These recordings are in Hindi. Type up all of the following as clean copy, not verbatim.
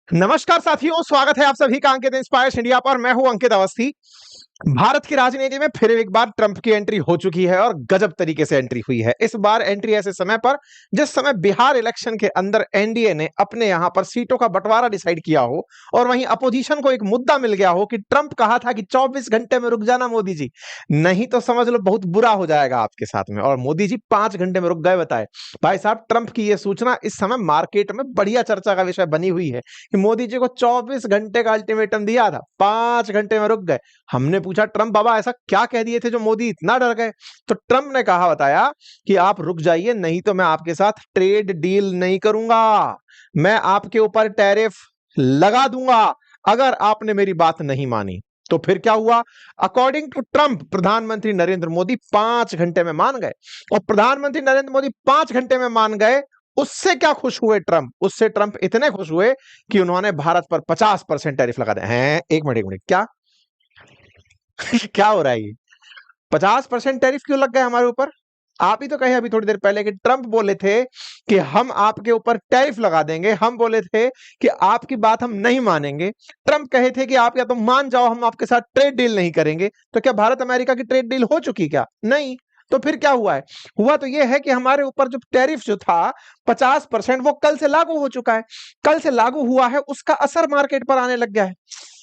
नमस्कार साथियों, स्वागत है आप सभी का अंकित इंस्पायर्स इंडिया पर। मैं हूं अंकित अवस्थी। भारत की राजनीति में फिर एक बार ट्रंप की एंट्री हो चुकी है और गजब तरीके से एंट्री हुई है। इस बार एंट्री ऐसे समय पर जिस समय बिहार इलेक्शन के अंदर एनडीए ने अपने यहां पर सीटों का बंटवारा डिसाइड किया हो और वहीं अपोजिशन को एक मुद्दा मिल गया हो कि ट्रंप कहा था कि 24 घंटे में रुक जाना मोदी जी, नहीं तो समझ लो बहुत बुरा हो जाएगा आपके साथ में। और मोदी जी 5 घंटे में रुक गए। बताए भाई साहब, ट्रंप की यह सूचना इस समय मार्केट में बढ़िया चर्चा का विषय बनी हुई है कि मोदी जी को 24 घंटे का अल्टीमेटम दिया था, 5 घंटे में रुक गए। हमने पूछा ट्रंप बाबा ऐसा क्या कह दिए थे जो मोदी इतना डर गए? तो ट्रंप ने कहा, बताया कि आप रुक जाइए, नहीं तो मैं आपके साथ ट्रेड डील नहीं करूंगा, मैं आपके ऊपर टैरिफ लगा दूंगा अगर आपने मेरी बात नहीं मानी। तो फिर क्या हुआ? अकॉर्डिंग टू ट्रंप, प्रधानमंत्री नरेंद्र मोदी 5 घंटे में मान गए। और प्रधानमंत्री नरेंद्र मोदी 5 घंटे में मान गए, उससे क्या खुश हुए ट्रंप? उससे ट्रंप इतने खुश हुए कि उन्होंने भारत पर 50% टैरिफ लगा दिया हैं। एक मिनट, क्या क्या हो रहा है ये? 50% टैरिफ क्यों लग गए हमारे ऊपर? आप ही तो कहे अभी थोड़ी देर पहले कि ट्रंप बोले थे कि हम आपके ऊपर टैरिफ लगा देंगे, हम बोले थे कि आपकी बात हम नहीं मानेंगे। ट्रंप कहे थे कि आप या तो मान जाओ, हम आपके साथ ट्रेड डील नहीं करेंगे। तो क्या भारत अमेरिका की ट्रेड डील हो चुकी? क्या नहीं। तो फिर क्या हुआ है? हुआ तो यह है कि हमारे ऊपर जो टैरिफ जो था 50%, वो कल से लागू हो चुका है। कल से लागू हुआ है, उसका असर मार्केट पर आने लग गया है।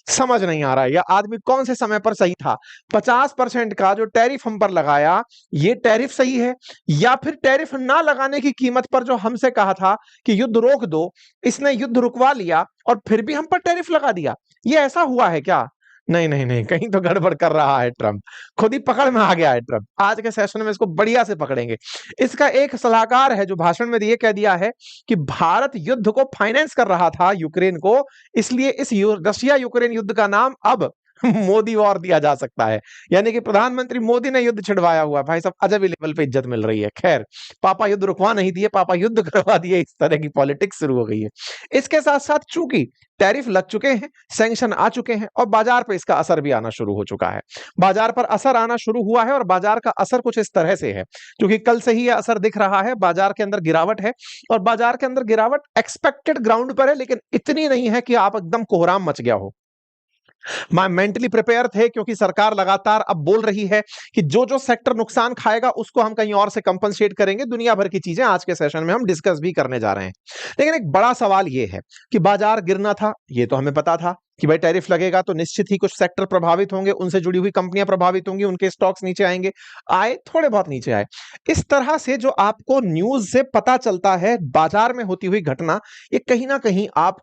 समझ नहीं आ रहा है, यह आदमी कौन से समय पर सही था? 50% का जो टैरिफ हम पर लगाया, ये टैरिफ सही है, या फिर टैरिफ ना लगाने की कीमत पर जो हमसे कहा था कि युद्ध रोक दो, इसने युद्ध रुकवा लिया और फिर भी हम पर टैरिफ लगा दिया? ये ऐसा हुआ है क्या? नहीं नहीं नहीं, कहीं तो गड़बड़ कर रहा है ट्रंप। खुद ही पकड़ में आ गया है ट्रंप। आज के सेशन में इसको बढ़िया से पकड़ेंगे। इसका एक सलाहकार है जो भाषण में ये कह दिया है कि भारत युद्ध को फाइनेंस कर रहा था यूक्रेन को, इसलिए इस रशिया यूक्रेन युद्ध का नाम अब मोदी वॉर दिया जा सकता है। यानी कि प्रधानमंत्री मोदी ने युद्ध छिड़वाया हुआ है। भाई साहब, अजब ही लेवल पे इज्जत मिल रही है। खैर, पापा युद्ध रुकवा नहीं दिए, पापा युद्ध करवा दिए, इस तरह की पॉलिटिक्स शुरू हो गई है। इसके साथ साथ चूंकि टैरिफ लग चुके हैं, सैंक्शन आ चुके हैं और बाजार पे इसका असर भी आना शुरू हो चुका है। बाजार पर असर आना शुरू हुआ है और बाजार का असर कुछ इस तरह से है, क्योंकि कल से ही यह असर दिख रहा है। बाजार के अंदर गिरावट है और बाजार के अंदर गिरावट एक्सपेक्टेड ग्राउंड पर है, लेकिन इतनी नहीं है कि आप एकदम कोहराम मच गया हो। मेंटली प्रिपेयर थे, क्योंकि सरकार लगातार अब बोल रही है कि जो जो सेक्टर नुकसान खाएगा उसको हम कहीं और से कंपनसेट करेंगे। दुनिया भर की चीजें आज के सेशन में हम डिस्कस भी करने जा रहे हैं। लेकिन एक बड़ा सवाल यह है कि बाजार गिरना था, यह तो हमें पता था कि भाई टैरिफ लगेगा तो निश्चित ही कुछ सेक्टर प्रभावित होंगे, उनसे जुड़ी हुई कंपनियां प्रभावित होंगी, उनके स्टॉक्स नीचे आएंगे, आए थोड़े बहुत नीचे आए। इस तरह से जो आपको न्यूज से पता चलता है बाजार में होती हुई घटना, ये कहीं ना कहीं आपको